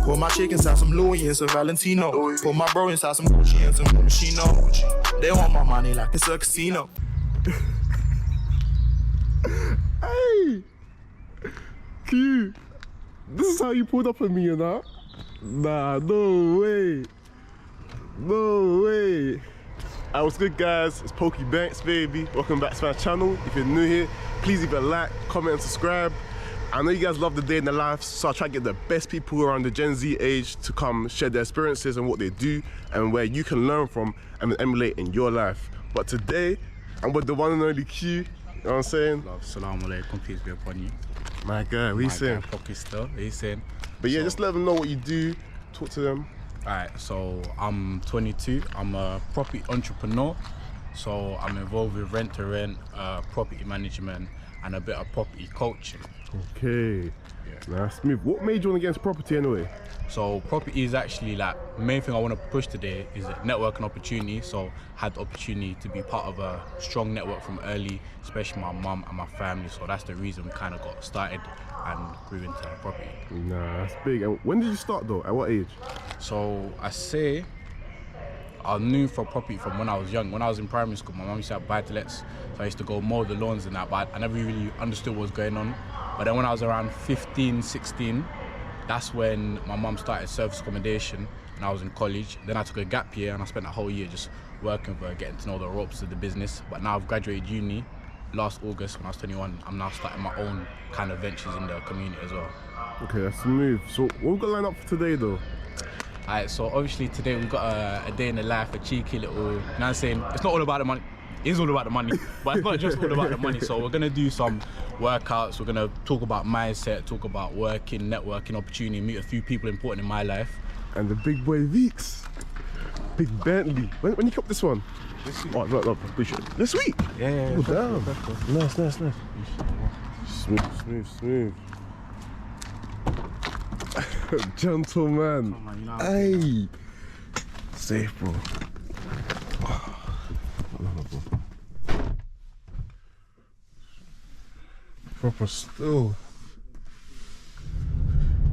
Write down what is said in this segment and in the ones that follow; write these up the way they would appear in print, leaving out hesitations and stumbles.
Put my chick inside some Louis and some Valentino. Put my bro inside some Gucci and some Moschino. They want my money like it's a casino. Hey! Q! This is how you pulled up on me, you know? Nah, no way. No way. Alright, what's good, guys? It's Poku Banks, baby. Welcome back to my channel. If you're new here, please leave a like, comment, and subscribe. I know you guys love the day in the life, so I try to get the best people around the Gen Z age to come share their experiences and what they do and where you can learn from and emulate in your life. But today, I'm with the one and only Q. You know what I'm saying? Love, Assalamu alaikum, peace be upon you. My guy, what you saying? Poku still, what you saying? But yeah, just let them know what you do, talk to them. Alright, so I'm 22, I'm a property entrepreneur. So I'm involved with rent-to-rent, property management, and a bit of property coaching. Okay, nice, smooth. What made you want to get into property anyway? So property is actually like, main thing I want to push today is networking opportunity. So had the opportunity to be part of a strong network from early, especially my mum and my family. So that's the reason we kind of got started and grew into property. Nah, that's big. And when did you start though? At what age? So I say I knew for property from when I was young. When I was in primary school, my mum used to have buy-to-lets, so I used to go mow the lawns and that, but I never really understood what was going on. But then when I was around 15, 16, that's when my mum started service accommodation and I was in college. Then I took a gap year and I spent a whole year just working for her, getting to know the ropes of the business. But now I've graduated uni last August when I was 21. I'm now starting my own kind of ventures in the community as well. Okay, that's smooth. So what we've got lined up for today though? Alright, so obviously today we've got a day in the life, a cheeky little, you know what I'm saying? It's not all about the money. It is all about the money, but it's not just all about the money. So we're gonna do some workouts, we're gonna talk about mindset, talk about working, networking opportunity, meet a few people important in my life. And the big boy Veeks. Big Bentley. When you cop this one? This week. Oh, no, appreciate it. This week? Yeah. Oh, damn. Nice. Smooth. Gentleman. Come on, you know. Hey. Safe, bro. Proper still.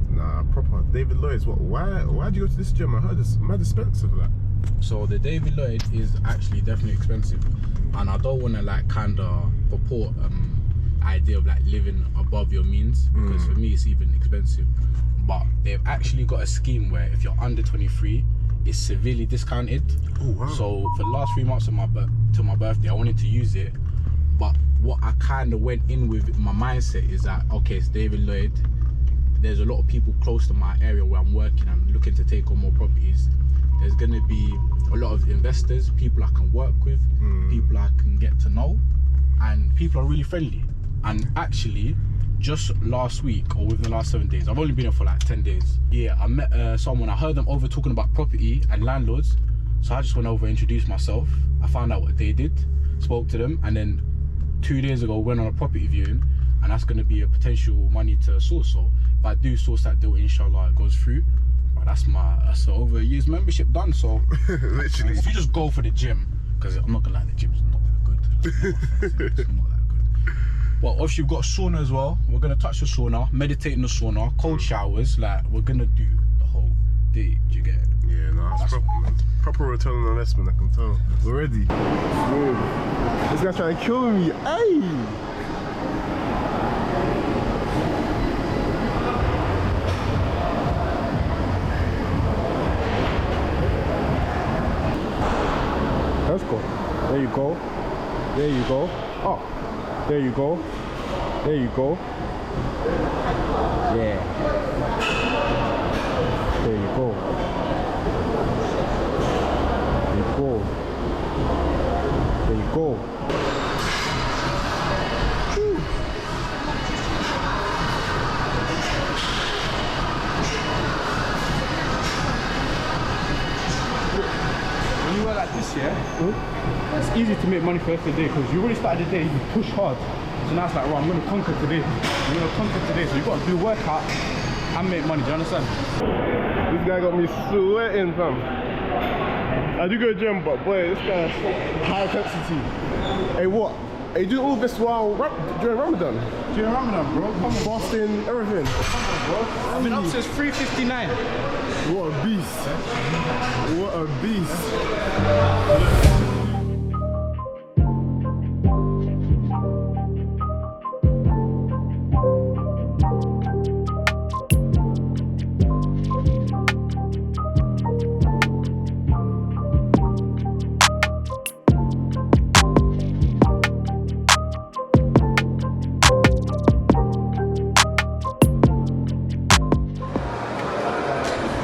Nah, proper. David Lloyd's. What? Why'd you go to this gym? I heard it's mad expensive, that. So the David Lloyd is actually definitely expensive, and I don't want to like kind of purport idea of like living above your means, because for me it's even expensive. But they've actually got a scheme where if you're under 23, it's severely discounted. Oh wow. So for the last 3 months of my birthday, I wanted to use it, but what I kind of went in with my mindset is that, okay, it's David Lloyd, there's a lot of people close to my area where I'm working and looking to take on more properties. There's going to be a lot of investors, people I can work with, people I can get to know, and people are really friendly. And actually, just last week or within the last 7 days, I've only been here for like 10 days. Yeah, I met someone, I heard them over talking about property and landlords. So I just went over and introduced myself. I found out what they did, spoke to them, and then 2 days ago went on a property viewing, and that's going to be a potential money to source. So if I do source that deal, inshallah it goes through. But that's over a year's membership done. So literally, if you just go for the gym, because I'm not gonna lie, the gym's not that good. It's not that good. Well, obviously you've got sauna as well. We're gonna touch the sauna, meditate in the sauna, cold showers. Like we're gonna do the whole day. Do you get it? yeah, no, that's proper, man. Proper return on investment, I can tell. We're ready. Smooth. This guy's trying to kill me. Hey! Let's go. There you go. There you go. Oh, there you go. There you go. Yeah. There you go. There you go. There you go. When you work like this, it's easy to make money for the rest of the day, because you already started the day, you push hard. So now it's like, right, I'm going to conquer today. So you've got to do workout and make money, do you understand? This guy got me sweating, fam. I do go to the gym, but boy, this guy's high intensity. Hey, what? Hey, you do all this while during Ramadan? During Ramadan, bro. Come on. Fasting, everything. Bro. I've been up since 3:59. What a beast. What a beast.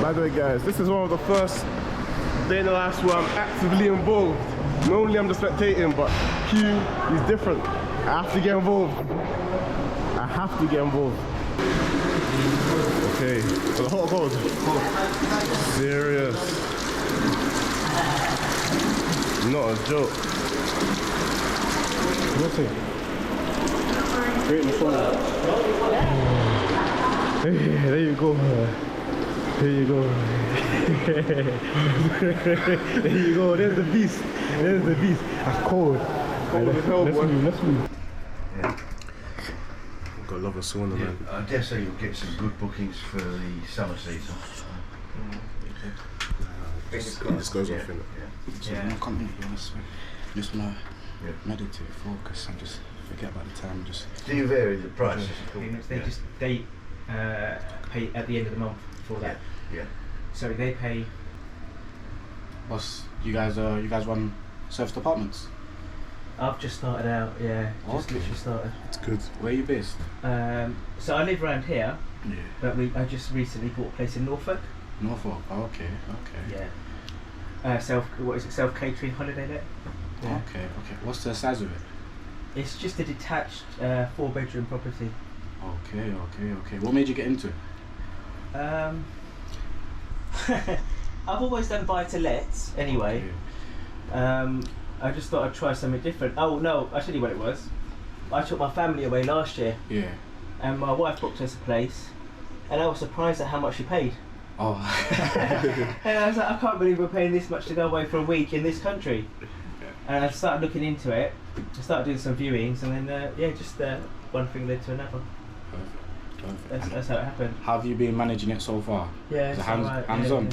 By the way, guys, this is one of the first day in the life where I'm actively involved. Normally I'm just spectating, but Q is different. I have to get involved. I have to get involved. Okay, so the hot cold. Serious. Not a joke. What's it? Great in the sauna. Hey, there you go. There you go. There you go. There's the beast. There's the beast. That's cold. Let's move. Yeah. Got love a sauna, man. I dare say you'll get some good bookings for the summer season. It just goes off in it. So I'm not coming to be honest, just wanna meditate, focus, and just forget about the time. Just Do you vary the prices? They pay at the end of the month for that. Yeah. So they pay. you guys run service departments? I've just started out. Yeah. Just Okay. literally started. It's good. Where are you based? So I live around here, Yeah. but I just recently bought a place in Norfolk. Norfolk. Oh, okay. Yeah. Self catering holiday let. Yeah. Okay. What's the size of it? It's just a detached 4-bedroom property. Okay. What made you get into it? I've always done buy-to-lets anyway. Okay. I just thought I'd try something different. Oh no, I'll tell you what it was. I took my family away last year, Yeah. and my wife booked us a place, and I was surprised at how much she paid. Oh. And I was like, I can't believe we're paying this much to go away for a week in this country. And I started looking into it. I started doing some viewings, and then just one thing led to another. Perfect. That's how it happened. How have you been managing it so far? Yeah, Is it it's hands alright, on?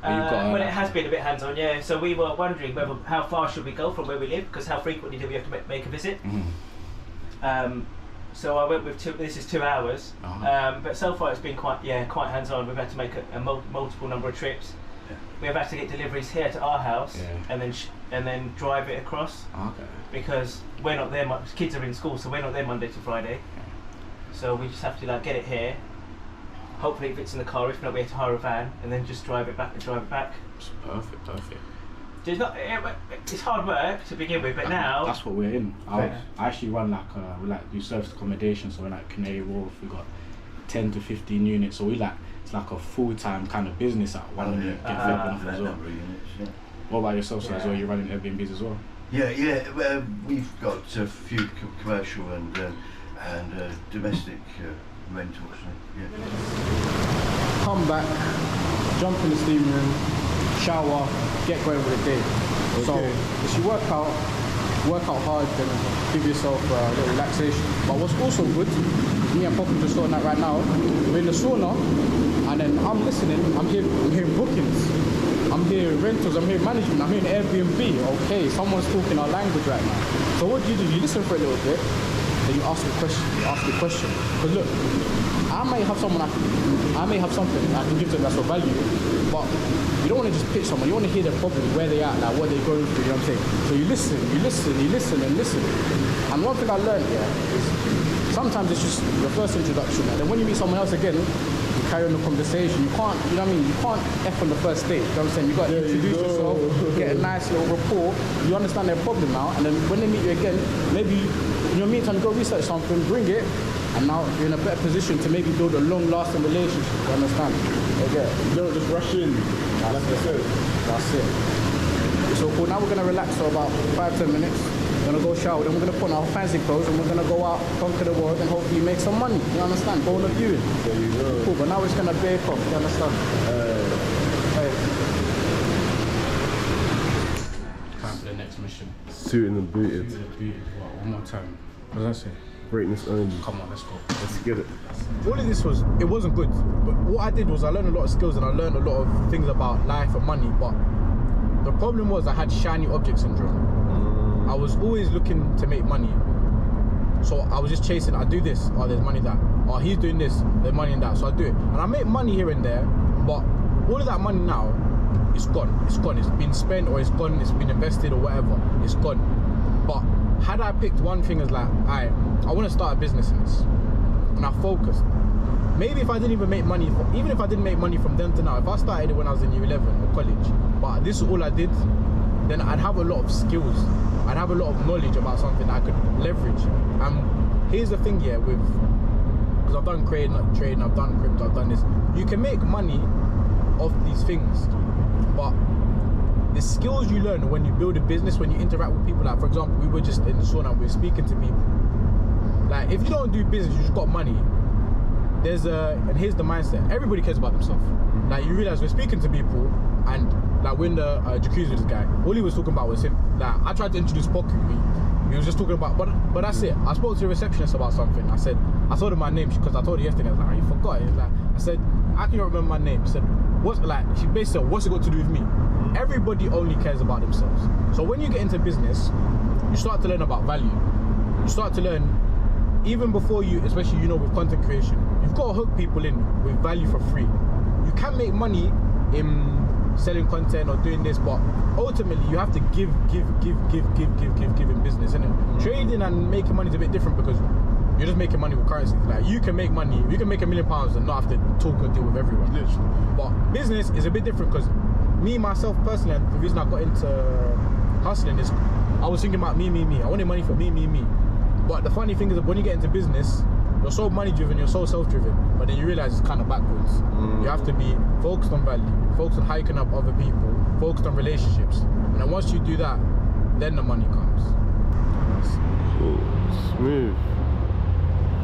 Well, it has been a bit hands-on, yeah. So we were wondering how far should we go from where we live, because how frequently do we have to make a visit? Mm-hmm. So I went with this is 2 hours, Uh-huh. but so far it's been quite hands-on. We've had to make a multiple number of trips. Yeah. We've had to get deliveries here to our house, Yeah. and then drive it across, Okay. because we're not there. Kids are in school, so we're not there Monday to Friday. So we just have to get it here. Hopefully it fits in the car. If not, we have to hire a van and then just drive it back. It's perfect. It's hard work to begin with, but now that's what we're in. I actually run we do service accommodation, so we're like Canary Wharf. We got 10 to 15 units, so it's like a full-time kind of business at one unit. As well. What about yourself, sir, as well? You're running Airbnbs as well? Yeah. We've got a few commercial and domestic rentals. Yeah. Come back, jump in the steam room, shower, get going with the day. So if you work out hard, then give yourself a little relaxation. But what's also good, me and Poku just sorting that right now, we're in the sauna, and then I'm listening, I'm hearing bookings, I'm hearing rentals, I'm hearing management, I'm hearing Airbnb. Okay, someone's talking our language right now. So what do? You listen for a little bit, then you ask the question. Because look, I may have something I can give to them that's of value, but you don't want to just pitch someone. You want to hear their problem, where they at, like what they're going through. You know what I'm saying? So you listen. And one thing I learned is sometimes it's just your first introduction, and then when you meet someone else again, you carry on the conversation. You can't, you know what I mean? You can't F on the first date. You know what I'm saying? You got to introduce yourself, get a nice little rapport. You understand their problem now, and then when they meet you again, maybe in your meantime, go research something, bring it, and now you're in a better position to maybe build a long-lasting relationship. You understand? Okay. You don't just rush in. That's it. So cool. Now we're gonna relax for about 5-10 minutes. We're gonna go shower, then we're gonna put on our fancy clothes, and we're gonna go out, conquer the world, and hopefully make some money. You understand? Go on a viewing. There you go. Cool. But now we're just gonna bake off. You understand? Time for the next next mission. Suited and booted. Wow, one more time. What does that say? Greatness only. Come on, let's go. Let's get it. All of this it wasn't good. But what I did was I learned a lot of skills and I learned a lot of things about life and money. But the problem was I had shiny object syndrome. I was always looking to make money. So I was just chasing, I do this, oh there's money in that. Oh he's doing this, there's money in that. So I do it. And I make money here and there, but all of that money now, it's gone. It's gone. It's been spent or it's gone, it's been invested or whatever. It's gone. But had I picked one thing as like, I want to start a business in this, and I focused. Maybe if I didn't even make money, even if I didn't make money from then to now, if I started it when I was in year 11 or college, but this is all I did, then I'd have a lot of skills. I'd have a lot of knowledge about something that I could leverage. And here's the thing here with, because I've done trading, I've done crypto, I've done this. You can make money off these things, but the skills you learn when you build a business, when you interact with people, like for example, we were just in the sauna, we were speaking to people. Like if you don't do business, you just got money. And here's the mindset. Everybody cares about themselves. Like you realize we're speaking to people, and like when the jacuzzi with this guy, all he was talking about was him. Like I tried to introduce Poku. He was just talking about, but that's it. I spoke to the receptionist about something. I told her my name because I told her yesterday. I was like, oh, you forgot it. Like, I said, I can remember my name. She said, she basically said, what's it got to do with me? Everybody only cares about themselves. So when you get into business, you start to learn about value. You start to learn, even before you, especially with content creation, you've got to hook people in with value for free. You can make money in selling content or doing this, but ultimately you have to give in business. And trading and making money is a bit different because you're just making money with currency. Like you can make money, you can make £1 million and not have to talk or deal with everyone. Literally. But business is a bit different because me, myself personally, and the reason I got into hustling is I was thinking about me. I wanted money for me. But the funny thing is that when you get into business, you're so money driven, you're so self driven, but then you realize it's kind of backwards. You have to be focused on value, focused on how you can help other people, focused on relationships. And then once you do that, then the money comes. Cool. Smooth.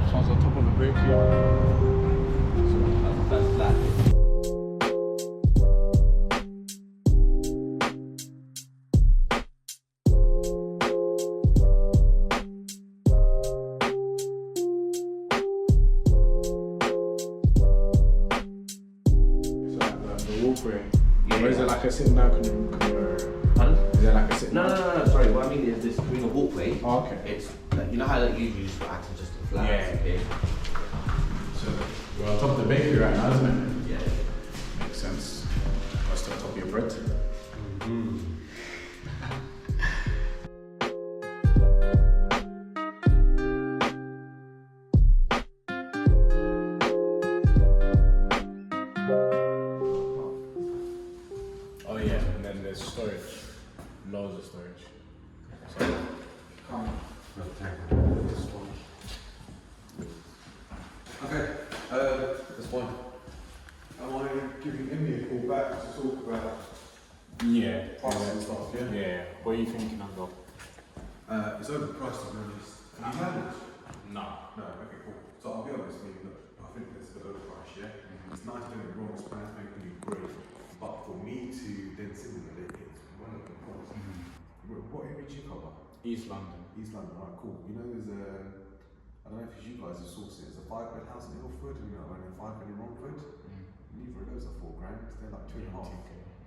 Sounds on top of a break here. That's flat. Or is it like a sitting down? Pardon? Is there like a sitting down? No. Sorry, what I mean is this being a walkway. Oh, okay. It's like, you know how like you use for acting just a flat. Yeah. Okay. So we're on top of the bakery right now, isn't it? Yeah. Makes sense. What's on top of your bread? Oh yeah, and then there's storage. Loads of storage. So come on. Okay, that's fine. Am I giving Emmy a call back to talk about Yeah. price and stuff, yeah? Yeah. What are you thinking, Uncle? It's overpriced to be honest. Can you manage? No. No, okay, cool. So I'll be honest with you, look, I think it's a bit overpriced, yeah? It's nice, don't get me wrong, it's nice, making you great. But for me to then simulate it, it's one of the costs. What area do you cover? East London. East London, alright, cool. You know, there's I don't know if it's you guys who source it. There's a 5-bed house in Ilford and and a 5-bed in Romford. Neither of those are £4 grand. They're like 2.5.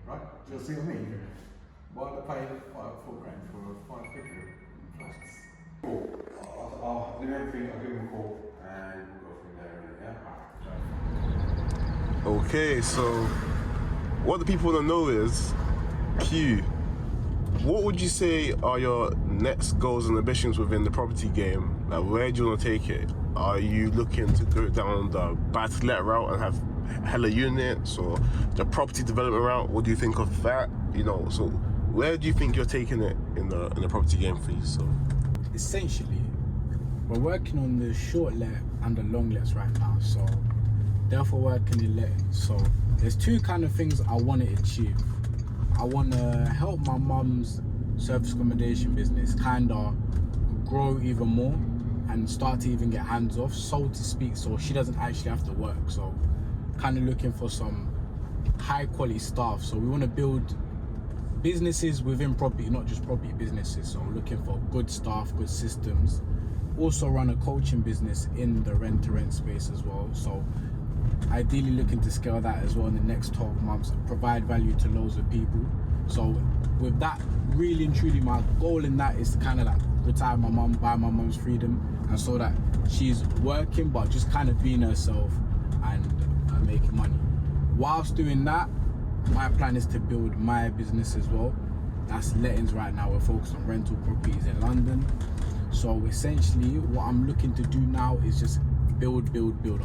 Right? Do you see what I mean? Why not pay £4 grand for a 5-bedroom? Cool. I'll do everything. I'll give him a call and we'll go from there. Yeah. Okay, so what the people want to know is, Q, what would you say are your next goals and ambitions within the property game? Like, where do you want to take it? Are you looking to go down the buy-to-let route and have hella units, or the property development route? What do you think of that? So where do you think you're taking it in the property game for you? So Essentially, we're working on the short let and the long lets right now. So therefore working in letting. So there's two kind of things I want to achieve. I want to help my mum's service accommodation business kind of grow even more and start to even get hands off, so to speak, so she doesn't actually have to work. So kind of looking for some high quality staff. So we want to build businesses within property, not just property businesses. So looking for good staff, good systems. Also run a coaching business in the rent-to-rent space as well. So ideally looking to scale that as well in the next 12 months, provide value to loads of people. So with that, really and truly my goal in that is to kind of like retire my mum, buy my mum's freedom, and so that she's working but just kind of being herself and making money. Whilst doing that, my plan is to build my business as well. That's lettings right now. We're focused on rental properties in London. So essentially what I'm looking to do now is just build.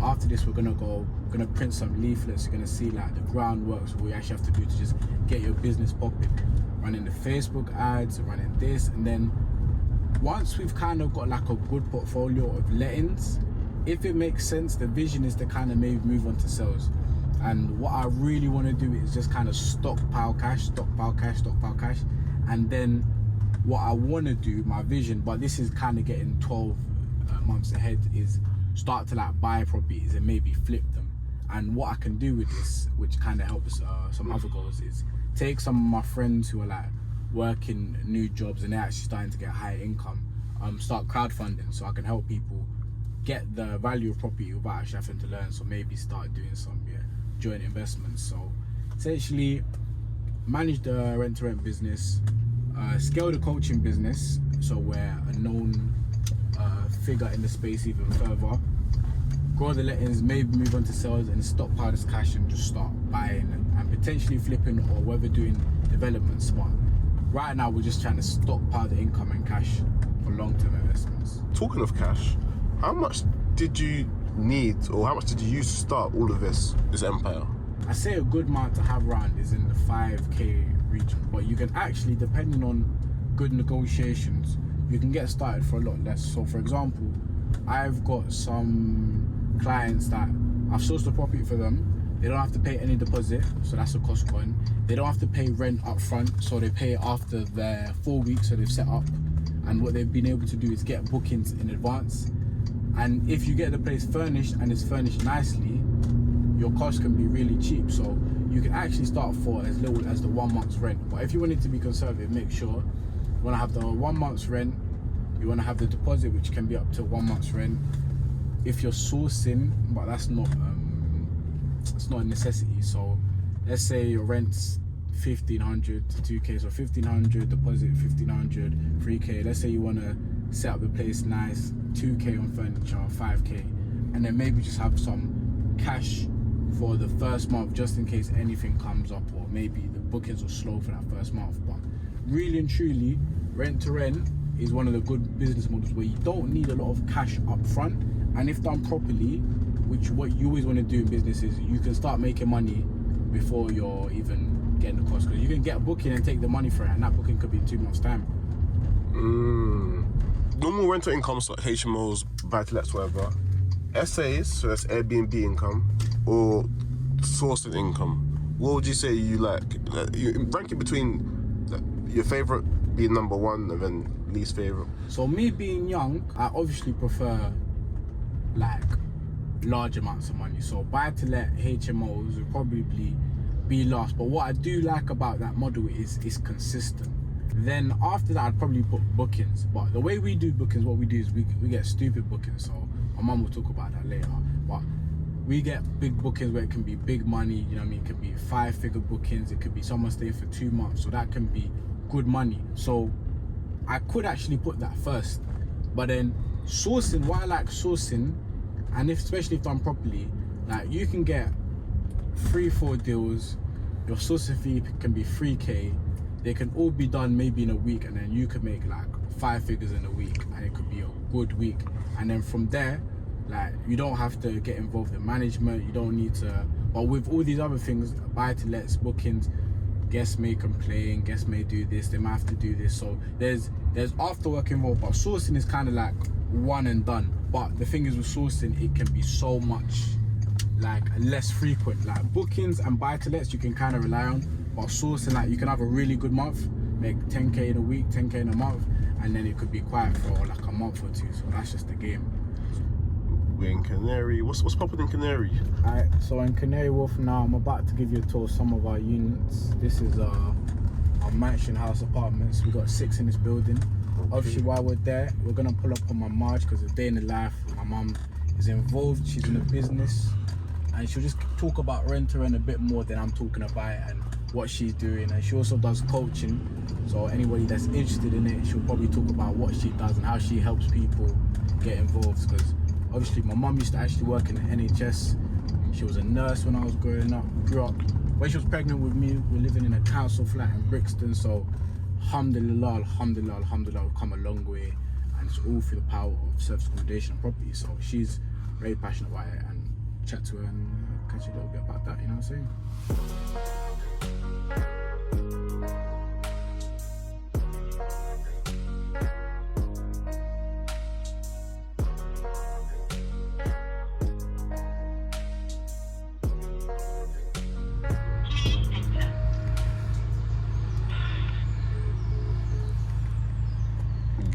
After this we're gonna print some leaflets. You're gonna see like the groundworks, what you actually have to do to just get your business popping. Running the Facebook ads, running this, and then once we've kind of got like a good portfolio of lettings, if it makes sense, the vision is to kind of maybe move on to sales. And what I really want to do is just kind of stockpile cash. And then what I want to do, my vision, but this is kind of getting 12 months ahead, is start to like buy properties and maybe flip them. And what I can do with this, which kind of helps some other goals, is take some of my friends who are like working new jobs and they're actually starting to get high income, start crowdfunding so I can help people get the value of property without actually having to learn. So maybe start doing some joint investments. So essentially manage the rent-to-rent business, scale the coaching business so we're a known figure in the space even further, grow the lettings, maybe move on to sales, and stockpile this cash and just start buying and potentially flipping, or whether doing developments. But right now we're just trying to stockpile the income and cash for long-term investments. Talking of cash, how much did you need, or how much did you use to start all of this empire? I say a good amount to have around is in the 5k region, but you can actually, depending on good negotiations, you can get started for a lot less. So for example, I've got some clients that I've sourced the property for them. They don't have to pay any deposit, so that's a cost going. They don't have to pay rent up front, so they pay after their 4 weeks, so they've set up. And what they've been able to do is get bookings in advance. And if you get the place furnished and it's furnished nicely, your cost can be really cheap. So you can actually start for as little as the 1 month's rent. But if you want it to be conservative, make sure you want to have the 1 month's rent. You want to have the deposit, which can be up to 1 month's rent. If you're sourcing, but that's not it's not a necessity. So let's say your rent's 1,500 to 2k, so 1,500 deposit, 1,500, 3k. Let's say you want to set up the place nice, 2k on furniture, 5k, and then maybe just have some cash for the first month just in case anything comes up, or maybe the bookings are slow for that first month. But really and truly, rent to rent is one of the good business models where you don't need a lot of cash up front, and if done properly, which what you always want to do in business, is you can start making money before you're even getting the cost, because you can get a booking and take the money for it, and that booking could be in 2 months time. Normal rental incomes like HMOs, buy-to-lets, whatever. SAs, so that's Airbnb income, or sourcing income. What would you say you like? You rank it between your favorite being number one and then least favorite. So me being young, I obviously prefer like large amounts of money. So buy-to-let HMOs would probably be last. But what I do like about that model is it's consistent. Then after that, I'd probably put bookings. But the way we do bookings, what we do is we get stupid bookings. So my mum will talk about that later. But we get big bookings where it can be big money, you know what I mean? It could be 5-figure bookings. It could be someone staying for 2 months. So that can be good money. So I could actually put that first. But then sourcing, why I like sourcing, and especially if done properly, like you can get 3-4 deals. Your sourcing fee can be 3k. They can all be done maybe in a week, and then you could make like 5 figures in a week, and it could be a good week. And then from there, like you don't have to get involved in management, you don't need to. But with all these other things, buy-to-lets, bookings, guests may complain, guests may do this, they might have to do this. So there's after work involved, but sourcing is kind of like one and done. But the thing is with sourcing, it can be so much like less frequent. Like bookings and buy-to-lets you can kind of rely on, but sourcing, like you can have a really good month, make 10k in a week, 10k in a month, and then it could be quiet for like a month or two. So that's just the game. We're in Canary. What's popping in Canary? Alright, so in Canary Wharf now, I'm about to give you a tour of some of our units. This is our of mansion house apartments. We got 6 in this building. Obviously, while we're there, we're gonna pull up on my Marge because it's a day in the life. My mum is involved. She's in the business, and she'll just talk about rent-to-rent a bit more than I'm talking about it and what she's doing. And she also does coaching. So anybody that's interested in it, she'll probably talk about what she does and how she helps people get involved. Because obviously, my mum used to actually work in the NHS. She was a nurse when I was growing up. Grew up when she was pregnant with me. We're living in a council flat in Brixton. So alhamdulillah, we've come a long way, and it's all through the power of service accommodation and property. So she's very passionate about it, and chat to her and catch you a little bit about that, you know what I'm saying?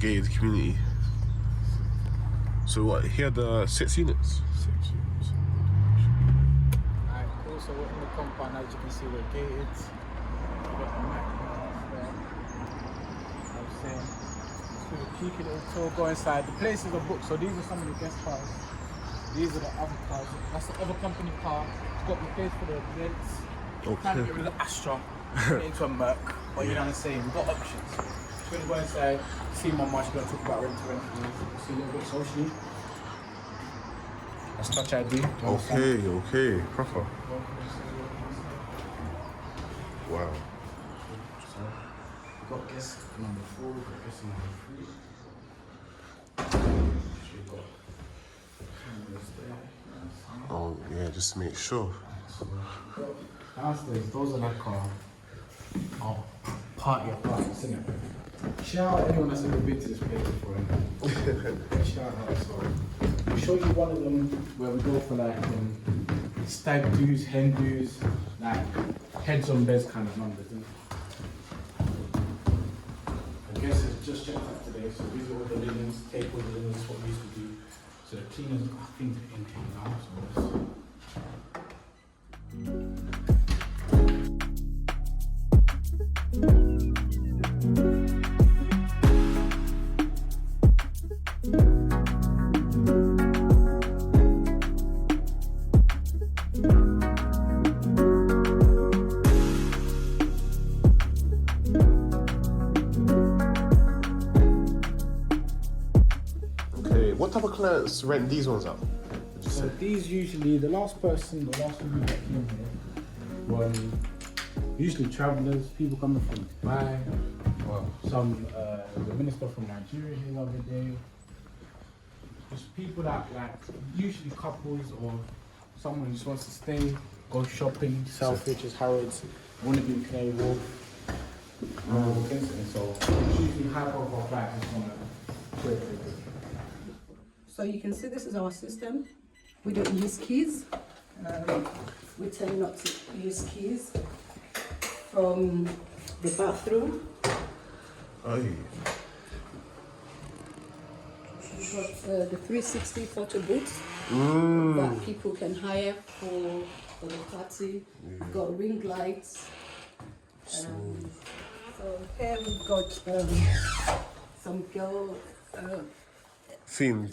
Gated community. So what? Here are the 6 units. 6 units. Alright, cool. So we're in the compound. As you can see, we're gated. We've got the mat there. I'm saying, let's do a cheeky little tour. Go inside. The places are booked. So these are some of the guest cars. These are the other cars. That's the other company car. It's got the place for the events. Trying to get rid of the Astra, get into a Merc. But you know what I'm saying? We've got options. We're gonna go inside, see my mum. She's gonna talk about rent-to-rent, see a little bit socially. That's Touch ID. Okay, proper. Wow. We've got guest number 4, we've got guest number 3. We've got cameras there. Oh yeah, just to make sure. Downstairs, those are like our party apartments, isn't it? Shout out anyone that's ever been to this place before. Shout out. So I'll show you one of them where we go for like stag do's, hen do's, like heads on beds kind of numbers, isn't it? I guess it's just checked out today, so these are all the linens, take all the linens, what we used to do. So the cleaners, I think, are in here now, so let's... What type of clients rent these ones out? So these usually, the last people that came here were usually travellers, people coming from Dubai, some, the minister from Nigeria here the other day. Just people that like, usually couples or someone who just wants to stay, go shopping, Selfridges, Harrods, want to be in Canary Wharf. So it's usually high profile clients just want to quit. So you can see this is our system. We don't use keys. We tend not to use keys from the bathroom. Aye. We've got the 360 photo booths that people can hire for the party. We've got ring lights. So here we've got some girl Themed.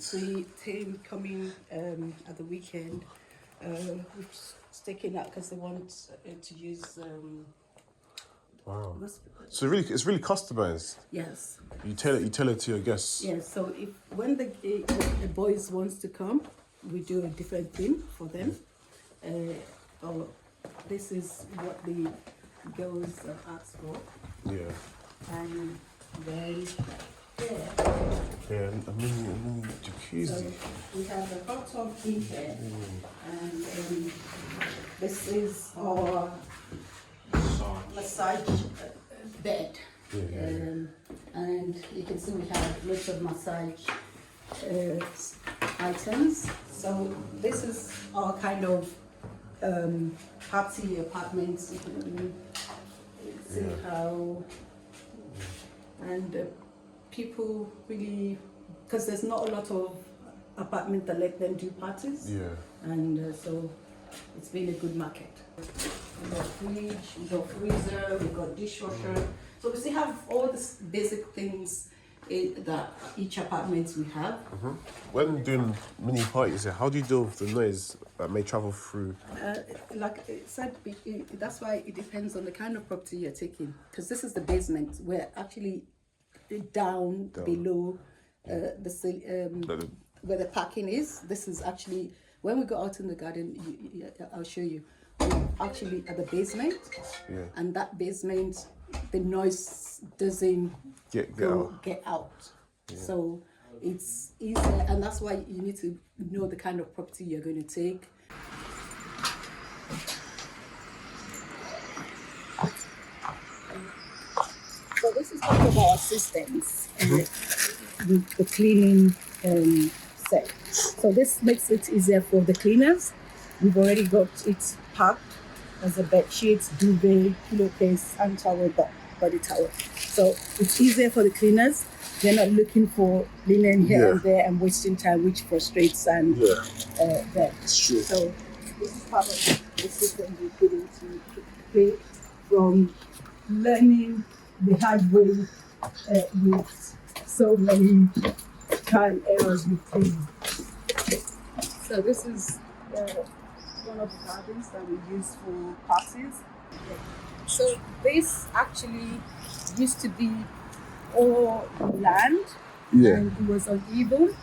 team coming at the weekend. We've taken out because they want to use. Wow. So it's really customized. Yes. You tell it to your guests. Yes. So when the boys wants to come, we do a different theme for them. This is what the girls ask for. Yeah. And then Yeah, a mini jacuzzi. so we have a hot tub in here, and this is our massage bed. And you can see we have lots of massage items. So this is our kind of party apartments. You can see how, and people really, because there's not a lot of apartments that let them do parties. Yeah. And so it's been a good market. fridge, we got freezer, we got dishwasher. So we still have all these basic things that each apartment we have. When doing mini parties, how do you deal with the noise that may travel through? Like I said, that's why it depends on the kind of property you're taking. Because this is the basement. We're actually down. Below where the parking is. This is actually, when we go out in the garden, I'll show you. We're actually at the basement. Yeah. And that basement, the noise doesn't get out. Yeah. So it's easier, and that's why you need to know the kind of property you're going to take. So this is one of our systems with the cleaning set. So this makes it easier for the cleaners. We've already got it packed as a bed sheets, duvet, pillowcase, and towel, body towel. So it's easier for the cleaners. They're not looking for linen here and there and wasting time, which frustrates them. It's true. So this is part of the system we put into play from learning the hard way with so many trial errors with cleaning. So this is one of the gardens that we use for parties. So this actually used to be all land, and it was uneven.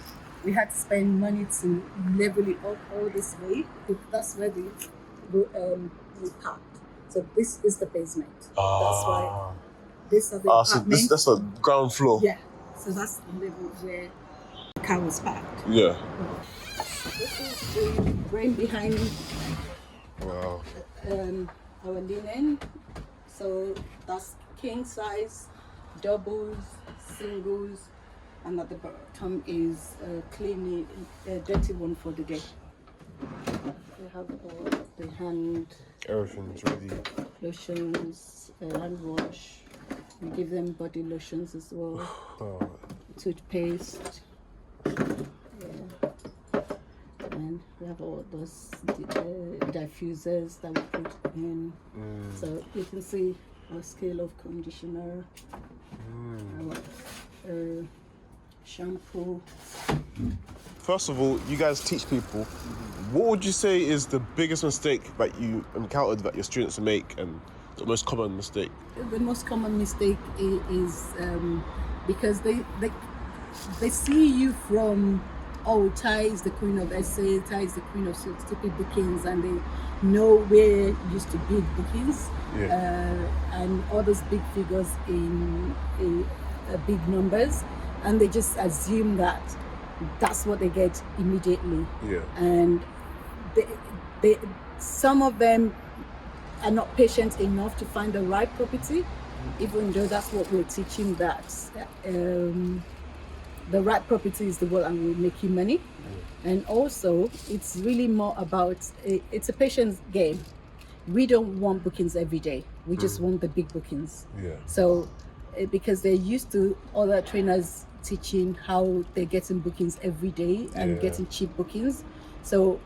We had to spend money to level it up all this way. That's where we parked. So this is the basement. That's why this are the apartments. So that's the ground floor. Yeah. So that's the level where the car was parked. Yeah. This is the brain behind Wow. our linen. So that's king size, doubles, singles, and at the bottom is cleaning, dirty one for the day. We have all the hand. Everything's ready. Lotions, hand wash. We give them body lotions as well. Toothpaste. Yeah. And we have all those diffusers that we put in. So you can see our scale of conditioner, our shampoo. First of all, you guys teach people. What would you say is the biggest mistake that you encountered that your students make, and the most common mistake? The most common mistake is because they see you from, oh, Ty is the queen of essay, Ty is the queen of stupid bookings, and they know where used to big bookings, and all those big figures in big numbers, and they just assume that that's what they get immediately. And they some of them are not patient enough to find the right property, even though that's what we're teaching, that the right property is the one that will make you money. And also it's really more about it's a patience game. We don't want bookings every day, we just want the big bookings. So because they're used to other trainers teaching how they're getting bookings every day and getting cheap bookings. So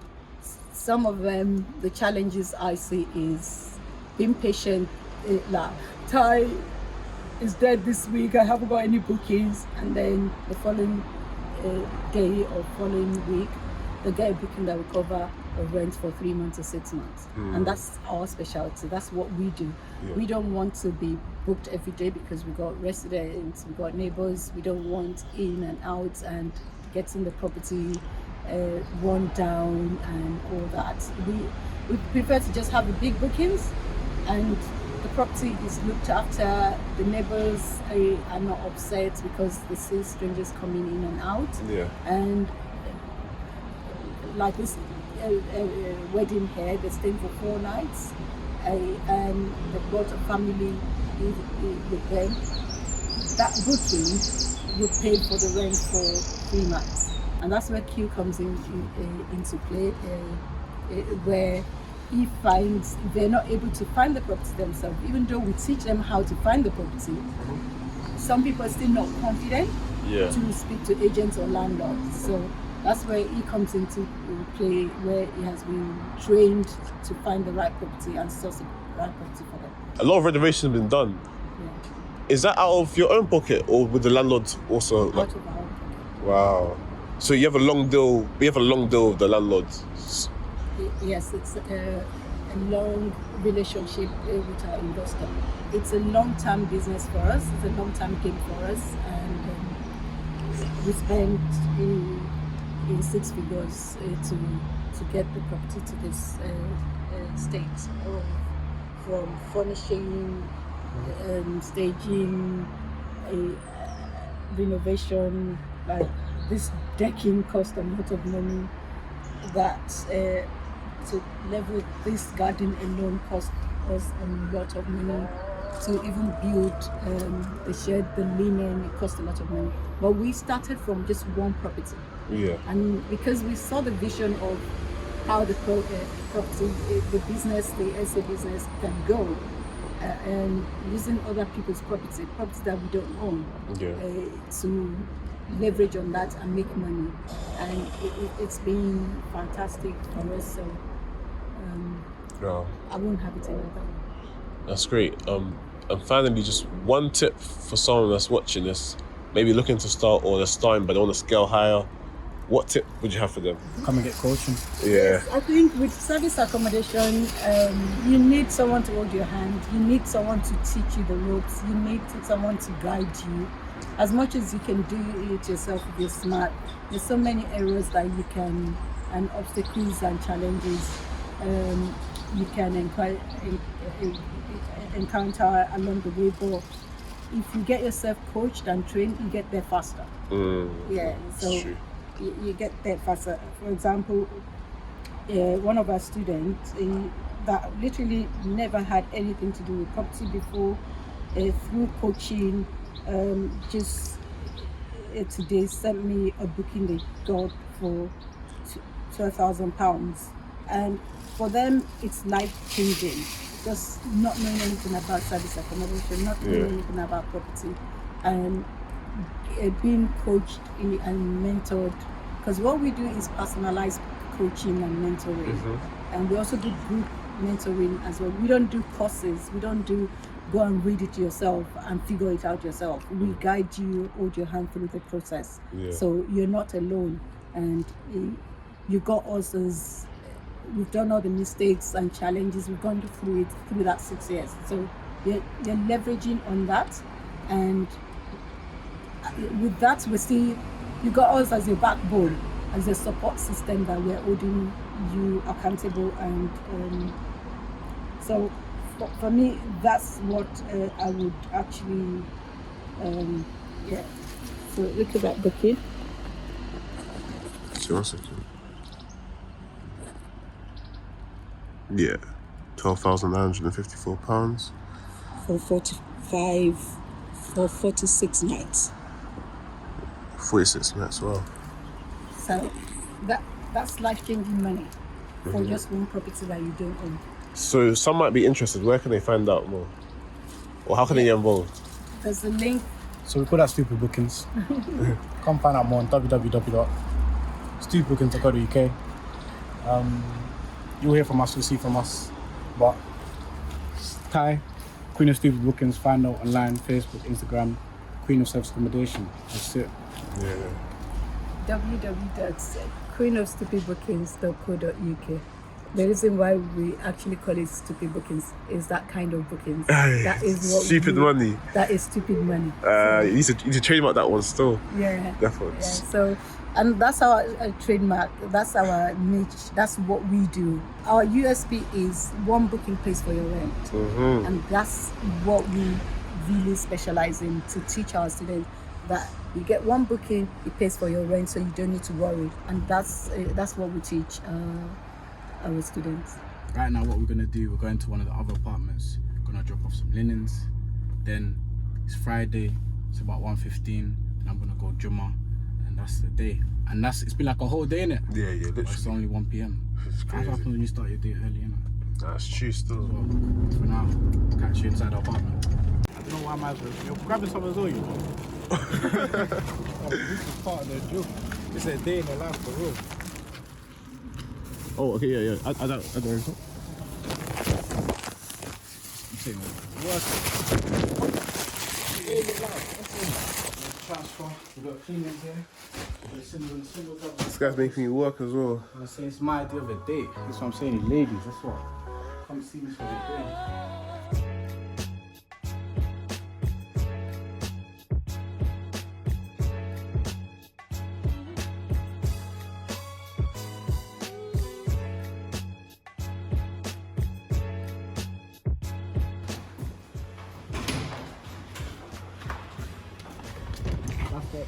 some of them, the challenges I see is being patient. Like, Ty is dead this week, I haven't got any bookings, and then the following day or following week they get a booking that will cover a rent for 3 months or 6 months. And that's our specialty, that's what we do. We don't want to be booked every day because we got residents, we got neighbors. We don't want in and out and getting the property run down and all that. We prefer to just have the big bookings, and the property is looked after. The neighbors are not upset because they see strangers coming in and out. And like this wedding here, they're staying for 4 nights, and they brought a family with them. That booking would pay for the rent for 3 months. And that's where Q comes into play, where he finds they're not able to find the property themselves, even though we teach them how to find the property. Some people are still not confident to speak to agents or landlords. So That's where he comes into play, where he has been trained to find the right property and source the right property for them. A lot of renovations have been done. Yeah. Is that out of your own pocket or with the landlord also? Out of our own pocket. Wow. So you have a long deal. We have a long deal with the landlord. Yes, it's a long relationship with our investor. It's a long-term business for us. It's a long-term game for us, and we spent in 6 figures to get the property to this state, from furnishing, staging, renovation. Like this decking cost a lot of money. That to level this garden alone cost us a lot of money. To even build the shed, the linen, it cost a lot of money. But we started from just one property. Yeah. And because we saw the vision of how the property, the business, the SA business can go, and using other people's property that we don't own, to leverage on that and make money. And it's been fantastic for us. So I won't have it any other way. That's great. And finally, just one tip for someone that's watching this, maybe looking to start or they're starting but they want to scale higher. What tip would you have for them? Come and get coaching. Yeah. Yes, I think with service accommodation, you need someone to hold your hand. You need someone to teach you the ropes. You need someone to guide you. As much as you can do it yourself if you're smart, there's so many errors that you can, and obstacles and challenges you can encounter along the way. But if you get yourself coached and trained, you get there faster. Yeah, so you get there faster. For example, one of our students that literally never had anything to do with property before, through coaching, just today sent me a booking they got for £12,000, and for them it's life-changing. Just not knowing anything about service accommodation, not knowing anything about property, and being coached and mentored. Because what we do is personalized coaching and mentoring, and we also do group mentoring as well. We don't do courses. We don't do go and read it yourself and figure it out yourself. We guide you, hold your hand through the process. So you're not alone, and you got us as we've done all the mistakes and challenges. We've gone through that 6 years. So you're leveraging on that, and with that you got us as a backbone, as a support system that we're holding you accountable. And so for me, that's what I would actually so look at that booking. So 1 second. Yeah, £12,954 for 46 nights. 46 nights. Wow. So that's life-changing money for just one property that you don't own. So some might be interested. Where can they find out more, or how can they get involved? There's a link. So we call that Stupid Bookings. Come find out more on www.stupidbookings.co.uk. You'll hear from us, you'll see from us. But Ty, Queen of Stupid Bookings, find out online, Facebook, Instagram, Queen of Service Accommodation. That's it. www.queenofstupidbookings.co.uk. The reason why we actually call it Stupid Bookings is that kind of bookings. That is what stupid money. That is stupid money. You need to trademark that one still. Yeah. Definitely. Yeah. So, and that's our trademark. That's our niche. That's what we do. Our USP is one booking place for your rent, and that's what we really specialize in, to teach our students that you get one booking, it pays for your rent, so you don't need to worry. And that's what we teach our students. Right now, what we're gonna do, we're going to one of the other apartments. We're gonna drop off some linens. Then it's Friday. It's about 1:15, and I'm gonna go Juma, and that's the day. And it's been like a whole day, innit? Yeah, literally. But it's only 1 p.m. What happens when you start your day early, innit? That's true still. So for now, catch you inside the apartment. I don't know why you're grabbing something as well, you know. This is part of the joke. It's a day in the life for real. Oh, okay, yeah. I don't know. I'm saying working. Transfer. We got cleaners here. This guy's making me work as well. I'm saying it's my idea of a date. That's what I'm saying, ladies. That's what. Come see me for the day.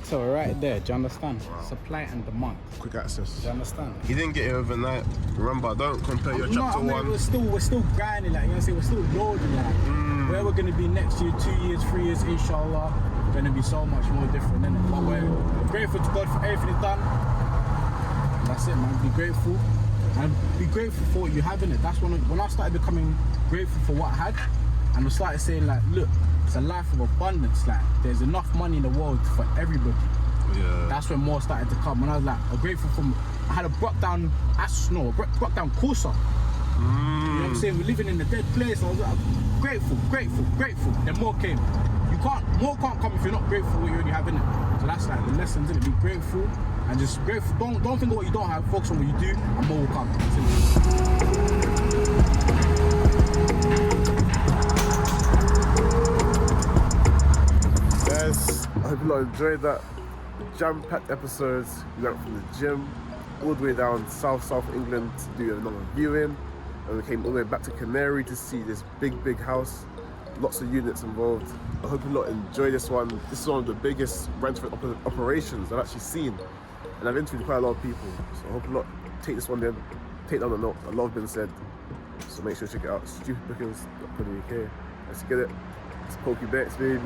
So right there, do you understand? Wow. Supply and demand. Quick access. Do you understand? He didn't get it overnight. Remember, don't compare your chapter one. We're still grinding, like, you know what I'm saying? We're still loading, like. Where we're gonna be next year, 2 years, 3 years, inshallah, gonna be so much more different, innit? But we're grateful to God for everything he's done. And that's it, man. Be grateful. And be grateful for what you have in it. That's when I started becoming grateful for what I had, and I started saying, like, look, it's a life of abundance. Like, there's enough money in the world for everybody. Yeah. That's when more started to come. When I was like, I'm grateful for. I had a brought down Corsa. You know what I'm saying? We're living in a dead place. I was like, grateful. Then more came. More can't come if you're not grateful for what you already have in it. So that's like the lessons in it. Be grateful and just grateful. Don't think of what you don't have. Focus on what you do, and more will come. Guys, I hope you lot enjoyed that jam-packed episodes. We went from the gym all the way down South England to do another viewing, and we came all the way back to Canary to see this big house. Lots of units involved. I hope you lot enjoy this one. This is one of the biggest rental operations I've actually seen, and I've interviewed quite a lot of people. So I hope you lot take this one in, take down a note. A lot has been said, so make sure to check it out. stupidbookings.co.uk. Let's get it. It's Poku Banks, baby.